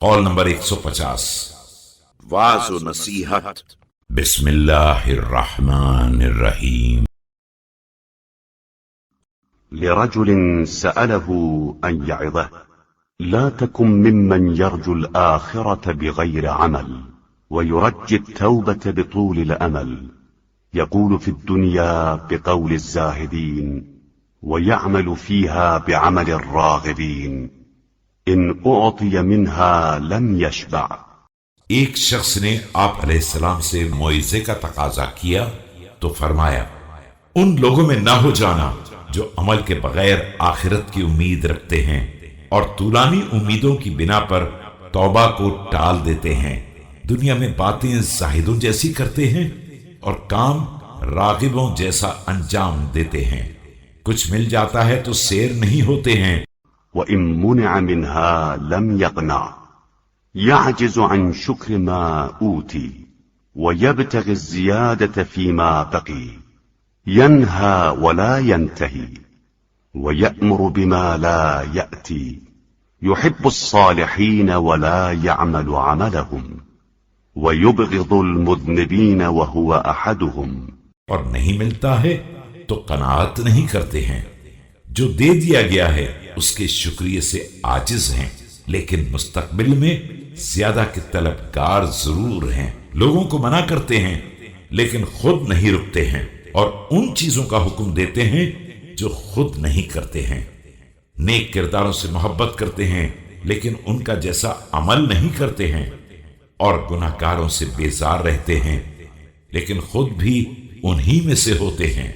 قول number 150 was و نصیحت۔ بسم اللہ الرحمن الرحیم لرجل سأله أن يعظه لا تكن ممن يرجو الآخرة بغير عمل ويرجي التوبة بطول الأمل يقول في الدنيا بقول الزاهدين ويعمل فيها بعمل الراغبين إن أعطي منها لم يشبع۔ ایک شخص نے آپ علیہ السلام سے موعظے کا تقاضا کیا تو فرمایا، ان لوگوں میں نہ ہو جانا جو عمل کے بغیر آخرت کی امید رکھتے ہیں اور طولانی امیدوں کی بنا پر توبہ کو ٹال دیتے ہیں، دنیا میں باتیں زاہدوں جیسی کرتے ہیں اور کام راغبوں جیسا انجام دیتے ہیں، کچھ مل جاتا ہے تو سیر نہیں ہوتے ہیں۔ وإن منع منها لم يقنع يعجز عن شكر ما أوتي ويبتغي الزيادة فيما بقي ينهى ولا ينتهي ويأمر بما لا يأتي يحب الصالحين ولا يعمل عملهم ويبغض المذنبين وهو أحدهم۔ اور نہیں ملتا ہے تو قناعت نہیں کرتے ہیں، جو دے دیا گیا ہے اس کے شکریہ سے عاجز ہیں، لیکن مستقبل میں زیادہ کے طلبگار ضرور ہیں، لوگوں کو منع کرتے ہیں لیکن خود نہیں رکتے ہیں، اور ان چیزوں کا حکم دیتے ہیں جو خود نہیں کرتے ہیں، نیک کرداروں سے محبت کرتے ہیں لیکن ان کا جیسا عمل نہیں کرتے ہیں، اور گناہگاروں سے بیزار رہتے ہیں لیکن خود بھی انہی میں سے ہوتے ہیں۔